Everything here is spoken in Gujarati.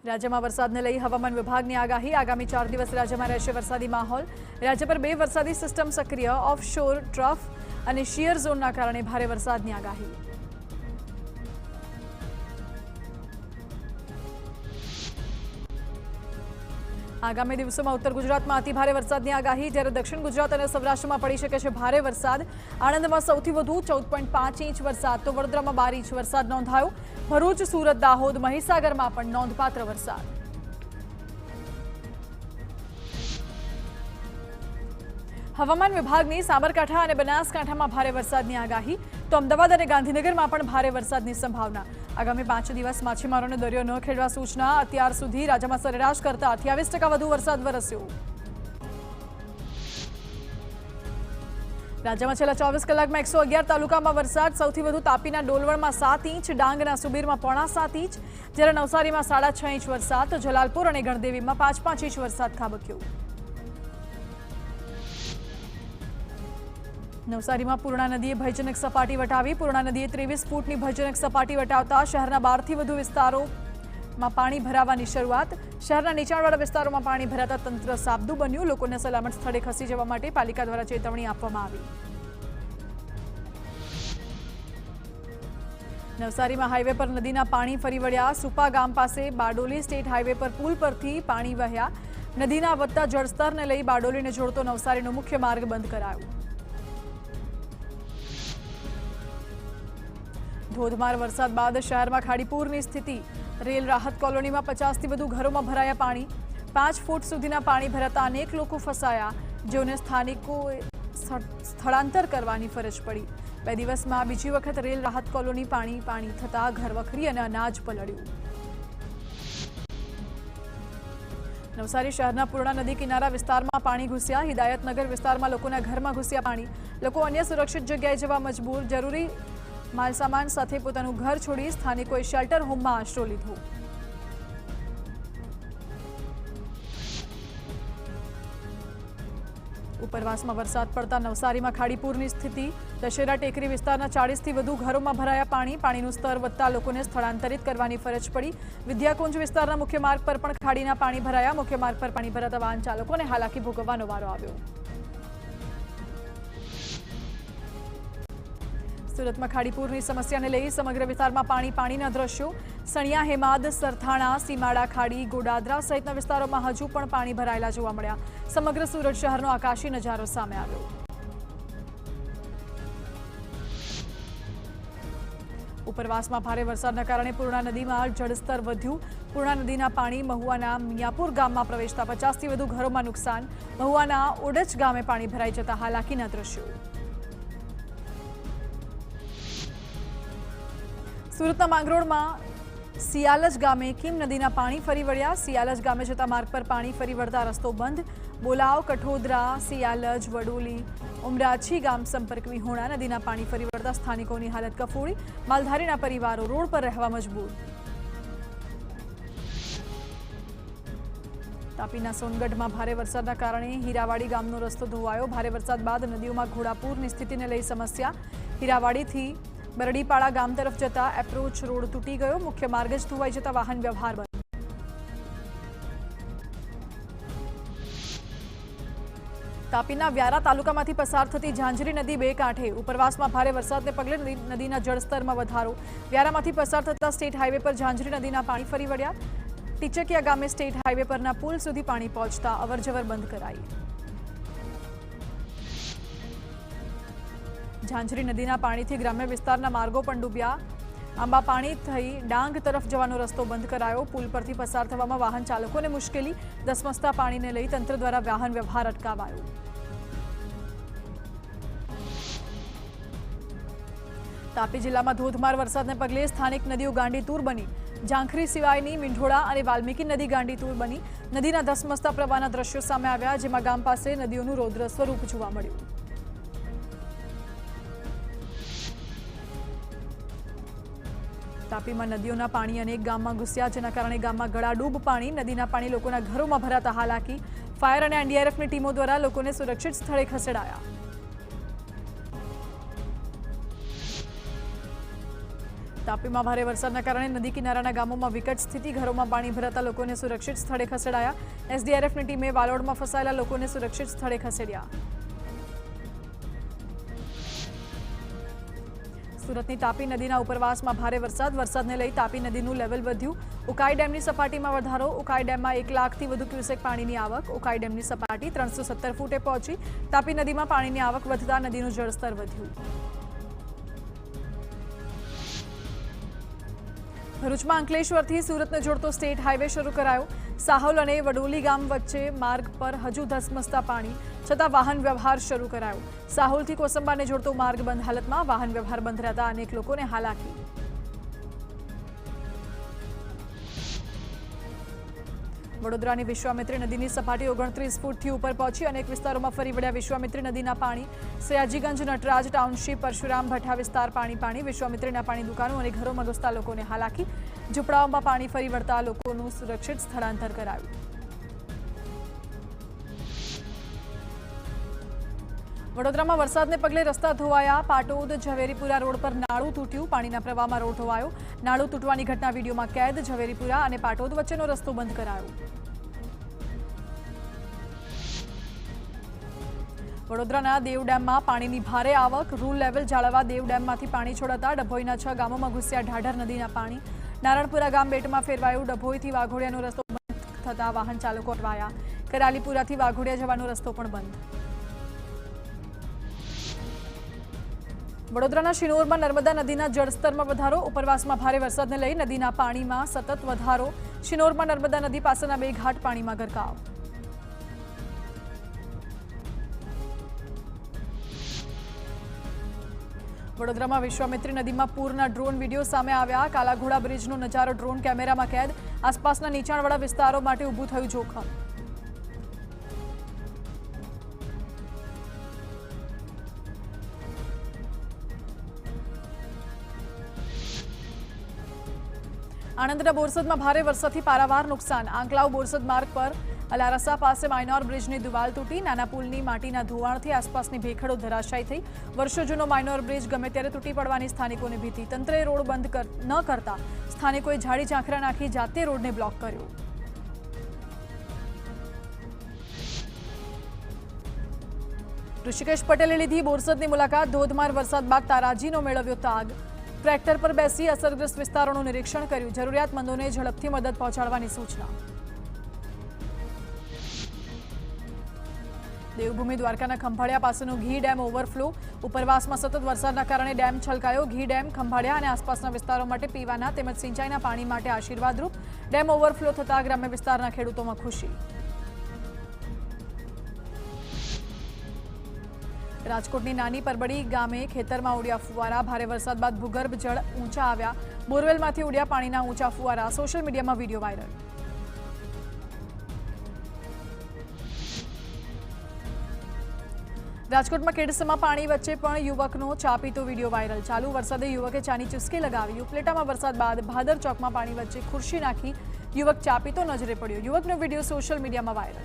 રાજ્યમાં વરસાદને લઈ હવામાન વિભાગની આગાહી આગામી 4 દિવસ રાજ્યમાં રહેશે વરસાદી માહોલ। રાજ્ય પર 2 વરસાદી સિસ્ટમ સક્રિય, ઓફશોર ટ્રફ અને શિયર ઝોનના કારણે ભારે વરસાદની આગાહી। આગામી દિવસોમાં ઉત્તર ગુજરાતમાં અતિ ભારે વરસાદની આગાહી, જ્યારે દક્ષિણ ગુજરાત અને સૌરાષ્ટ્રમાં પડી શકે છે ભારે વરસાદ। આણંદમાં સૌથી વધુ 14.5 ઇંચ વરસાદ, તો વડોદરામાં 12 ઇંચ વરસાદ નોંધાયો। ભરૂચ, સુરત, દાહોદ, મહીસાગરમાં પણ નોંધપાત્ર વરસાદ। હવામાન વિભાગની સાબરકાંઠા અને બનાસકાંઠામાં ભારે વરસાદની આગાહી, તો અમદાવાદ અને ગાંધીનગરમાં પણ ભારે વરસાદની સંભાવના। આગામી 5 દિવસ માછીમારોને દરિયો ન ખેડવા સૂચના। અત્યાર સુધી રાજ્યમાં સરેરાશ કરતા 28% વધુ વરસાદ વરસ્યો। રાજ્યમાં છેલ્લા 24 કલાકમાં 111 તાલુકામાં વરસાદ, સૌથી વધુ તાપીના ડોલવણમાં 7 ઇંચ, ડાંગના સુબીરમાં 0.5 ઇંચ, જ્યારે નવસારીમાં 6.5 ઇંચ વરસાદ, તો જલાલપુર અને ગણદેવીમાં 5.5 ઇંચ વરસાદ ખાબક્યો। નવસારીમાં પૂર્ણા નદીએ ભયજનક સપાટી વટાવી। પૂર્ણા નદીએ 23 ફૂટની ભયજનક સપાટી વટાવતા શહેરના 12થી વધુ વિસ્તારોમાં પાણી ભરાવાની શરૂઆત। શહેરના નીચાણવાળા વિસ્તારોમાં પાણી ભરાતા તંત્ર સાબદું બન્યું। લોકોને સલામત સ્થળે ખસી જવા માટે પાલિકા દ્વારા ચેતવણી આપવામાં આવી। નવસારીમાં હાઈવે પર નદીના પાણી ફરી વળ્યા। સુપા ગામ પાસે બારડોલી સ્ટેટ હાઈવે પર પુલ પરથી પાણી વહ્યા। નદીના વધતા જળસ્તરને લઈ બારડોલીને જોડતો નવસારીનો મુખ્ય માર્ગ બંધ કરાયો। ધોધમાર વરસાદ બાદ શહેરમાં ખાડીપુરની સ્થિતિ। રેલ રાહત કોલોનીમાં 50થી વધુ ઘરોમાં ભરાયા પાણી। 5 ફૂટ સુધીના પાણી ભરાતા અનેક લોકો ફસાયા, જેઓને સ્થાનિકોએ સ્થળાંતર કરવાની ફરજ પડી। 2 દિવસમાં બીજી વખત રેલ રાહત કોલોની પાણી થતા ઘરવખરી અને અનાજ પલળ્યું। નવસારી શહેરના પૂર્ણા નદી કિનારા વિસ્તારમાં પાણી ઘૂસ્યા। હિદાયતનગર વિસ્તારમાં લોકોના ઘરમાં ઘૂસ્યા પાણી। લોકો અન્ય સુરક્ષિત જગ્યાએ જવા મજબૂર। જરૂરી માલસામાન સાથે પોતાનું ઘર છોડી સ્થાનિકોએ શેલ્ટર હોમમાં આશરો લીધો। ઉપરવાસમાં વરસાદ પડતા નવસારીમાં ખાડીપુરની સ્થિતિ। દશેરા ટેકરી વિસ્તારના 40થી વધુ ઘરોમાં ભરાયા પાણી। પાણીનું સ્તર વધતા લોકોને સ્થળાંતરિત કરવાની ફરજ પડી। વિદ્યાકુંજ વિસ્તારના મુખ્ય માર્ગ પર પણ ખાડીના પાણી ભરાયા। મુખ્ય માર્ગ પર પાણી ભરાતા વાહન ચાલકોને હાલાકી ભોગવવાનો વારો આવ્યો। સુરતમાં ખાડીપુરની સમસ્યાને લઈ સમગ્ર વિસ્તારમાં પાણીના દ્રશ્યો। સણિયા, હેમાદ, સરથાણા, સીમાડા ખાડી, ગોડાદરા સહિતના વિસ્તારોમાં હજુ પણ પાણી ભરાયેલા જોવા મળ્યા। સમગ્ર સુરત શહેરનો આકાશી નજારો સામે આવ્યો। ઉપરવાસમાં ભારે વરસાદના કારણે પૂર્ણા નદીમાં જળસ્તર વધ્યું। પૂર્ણા નદીના પાણી મહુવાના મિયાપુર ગામમાં પ્રવેશતા 50થી વધુ ઘરોમાં નુકસાન। મહુવાના ઓડચ ગામે પાણી ભરાઈ જતા હાલાકીના દ્રશ્યો। સુરતના માંગરોળમાં સિયાલજ ગામે કીમ નદીના પાણી ફરી વળ્યા। સિયાલજ ગામે જતા માર્ગ પર પાણી ફરી વળતા રસ્તો બંધ। બોલાવ, કઠોદરા, સિયાલજ, વડોલી, ઉમરાછી ગામ સંપર્ક વિહોણા। નદીના પાણી ફરી વળતા સ્થાનિકોની હાલત કફોડી। માલધારીના પરિવારો રોડ પર રહેવા મજબૂર। તાપીના સોનગઢમાં ભારે વરસાદના કારણે હીરાવાડી ગામનો રસ્તો ધોવાયો। ભારે વરસાદ બાદ નદીઓમાં ઘોડાપૂરની સ્થિતિને લઈ સમસ્યા। હીરાવાડીથી બરડીપાડા ગામ તરફ જતા એપ્રોચ રોડ તૂટી ગયો। મુખ્ય માર્ગ જ ધોવાઈ જતા વાહન વ્યવહાર બંધ। તાપીના વ્યારા તાલુકામાંથી પસાર થતી ઝાંઝરી નદી 2 કાંઠે। ઉપરવાસમાં ભારે વરસાદને પગલે નદીના જળસ્તરમાં વધારો। વ્યારામાંથી પસાર થતા સ્ટેટ હાઈવે પર ઝાંઝરી નદીના પાણી ફરી વળ્યા। ટીચકિયા ગામે સ્ટેટ હાઈવે પરના પુલ સુધી પાણી પહોંચતા અવરજવર બંધ કરાઈ। ઝાંઝરી નદીના પાણીથી ગ્રામ્ય વિસ્તારના માર્ગો પણ ડૂબ્યા। આંબા પાણી થઈ ડાંગ તરફ જવાનો રસ્તો બંધ કરાયો। પુલ પરથી પસાર થવામાં વાહન ચાલકોને મુશ્કેલી। ધસમસતા પાણીને લઈ તંત્ર દ્વારા વાહન વ્યવહાર અટકાવાયો। તાપી જિલ્લામાં ધોધમાર વરસાદને પગલે સ્થાનિક નદીઓ ગાંડીતુર બની। ઝાંખરી સિવાયની મીંઢોળા અને વાલ્મીકી નદી ગાંડીતુર બની। નદીના ધસમસતા પ્રવાહના દ્રશ્યો સામે આવ્યા, જેમાં ગામ પાસે નદીઓનું રૌદ્ર સ્વરૂપ જોવા મળ્યું। તાપીમાં નદીઓના પાણી અનેક ગામમાં ઘૂસ્યા, જેના કારણે ગામમાં ગળાડૂબ પાણી। નદીના પાણી લોકોના ઘરોમાં ભરાતા હાલાકી। ફાયર અને એનડીઆરએફની ટીમો દ્વારા લોકોને સુરક્ષિત સ્થળે ખસેડાયા। તાપીમાં ભારે વરસાદના કારણે નદી કિનારાના ગામોમાં વિકટ સ્થિતિ, ઘરોમાં પાણી ભરાતા લોકોને સુરક્ષિત સ્થળે ખસેડાયા. એસડીઆરએફની ટીમે વાલોડમાં ફસાયેલા લોકોને સુરક્ષિત સ્થળે ખસેડ્યા. સુરતની તાપી નદીના ઉપરવાસમાં ભારે વરસાદને લઈ તાપી નદીનું લેવલ વધ્યું. ઉકાઈ ડેમની સપાટીમાં વધારો. ઉકાઈ ડેમમાં 1 લાખથી વધુ ક્યુસેક પાણીની આવક. ઉકાઈ ડેમની સપાટી 317 ફૂટે પહોંચી. તાપી નદીમાં પાણીની આવક વધતા નદીનું જળસ્તર વધ્યું. ભરૂચમાં અંકલેશ્વરથી સુરતને જોડતો સ્ટેટ હાઈવે શરૂ કરાયો. સાહોલ અને વડોલી ગામ વચ્ચે માર્ગ પર હજુ ધસમસતા પાણી, છતાં વાહન વ્યવહાર શરૂ કરાયો. સાહોલથી કોસંબાને જોડતો માર્ગ બંધ હાલતમાં. વાહન વ્યવહાર બંધ રહેતા અનેક લોકોને હાલાકી. વડોદરાની વિશ્વામિત્રી નદીની સપાટી 29 ફૂટથી ઉપર પહોંચી. અનેક વિસ્તારોમાં ફરી વળ્યા વિશ્વામિત્રી નદીના પાણી. સયાજીગંજ, નટરાજ ટાઉનશીપ, પરશુરામ ભઠ્ઠા વિસ્તાર પાણી. વિશ્વામિત્રીના પાણી દુકાનો અને ઘરોમાં ઘૂસતા લોકોને હાલાકી. ઝૂંપડાઓમાં પાણી ફરી વળતા લોકોનું સુરક્ષિત સ્થળાંતર કરાયું. વડોદરામાં વરસાદને પગલે રસ્તા ધોવાયા. પાટોદ ઝવેરીપુરા રોડ પર નાળું તૂટ્યું. પાણીના પ્રવાહમાં રોડ ધોવાયો. નાળું તૂટવાની ઘટના વિડીયોમાં કેદ. ઝવેરીપુરા અને પાટોદ વચ્ચેનો રસ્તો બંધ કરાયો. વડોદરાના દેવ ડેમમાં પાણીની ભારે આવક. રૂલ લેવલ જાળવવા દેવ ડેમમાંથી પાણી છોડાતા ડભોઈના 6 ગામોમાં ઘૂસ્યા ઢાઢર નદીના પાણી. નારણપુરા ગામ બેટમાં ફેરવાયું. ડભોઈથી વાઘોડિયાનો રસ્તો બંધ થતા વાહન ચાલકો અટવાયા. કરાલીપુરાથી વાઘોડિયા જવાનો રસ્તો પણ બંધ. વડોદરાના શિનોરમાં નર્મદા નદીના જળસ્તરમાં વધારો. ઉપરવાસમાં ભારે વરસાદને લઈ નદીના પાણીમાં સતત વધારો. શિનોરમાં નર્મદા નદી પાસેના 2 ઘાટ પાણીમાં ગરકાવ. વડોદરામાં વિશ્વામિત્રી નદીમાં પૂરના ડ્રોન વિડીયો સામે આવ્યા. કાલાઘોડા બ્રિજનો નજારો ડ્રોન કેમેરામાં કેદ. આસપાસના નીચાણવાળા વિસ્તારો માટે ઊભું થયું જોખમ. આણંદના બોરસદમાં ભારે વરસાદથી પારાવાર નુકસાન. આંકલાવ બોરસદ માર્ગ પર અલારસા પાસે માઇનોર બ્રિજની દિવાલ તૂટી. નાના પુલની માટીના ધોવાણથી આસપાસની ભેખડો ધરાશાયી થઈ. વર્ષો જૂનો માઇનોર બ્રિજ ગમે ત્યારે તૂટી પડવાની સ્થાનિકોને ભીતિ. તંત્રએ રોડ બંધ ન કરતા સ્થાનિકોએ ઝાડી ઝાંખરા નાખી જાતે રોડને બ્લોક કર્યો. ઋષિકેશ પટેલે લીધી બોરસદની મુલાકાત. ધોધમાર વરસાદ બાદ તારાજીનો મેળવ્યો તાગ. ટ્રેક્ટર પર બેસી અસરગ્રસ્ત વિસ્તારોનું નિરીક્ષણ કર્યું. જરૂરિયાતમંદોને ઝડપથી મદદ પહોંચાડવાની સૂચના. દેવભૂમિ દ્વારકાના ખંભાળિયા પાસેનું ઘી ડેમ ઓવરફ્લો. ઉપરવાસમાં સતત વરસાદના કારણે ડેમ છલકાયો. ઘી ડેમ ખંભાળિયા અને આસપાસના વિસ્તારો માટે પીવાના તેમજ સિંચાઈના પાણી માટે આશીર્વાદરૂપ. ડેમ ઓવરફ્લો થતાં ગ્રામ્ય વિસ્તારના ખેડૂતોમાં ખુશી. રાજકોટની નાની પરબડી ગામે ખેતરમાં ઉડ્યા ફુવારા. ભારે વરસાદ બાદ ભૂગર્ભ જળ ઊંચા આવ્યા. બોરવેલમાંથી ઉડ્યા પાણીના ઊંચા ફુવારા. સોશિયલ મીડિયામાં વિડીયો વાયરલ. રાજકોટમાં કેડસમાં પાણી વચ્ચે પણ યુવકનો ચા પીતો વિડીયો વાયરલ. ચાલુ વરસાદે યુવકે ચાની ચુસ્કી લગાવી. ઉપલેટામાં વરસાદ બાદ ભાદર ચોકમાં પાણી વચ્ચે ખુરશી નાખી યુવક ચા પીતો નજરે પડ્યો. યુવકનો વિડીયો સોશિયલ મીડિયામાં વાયરલ.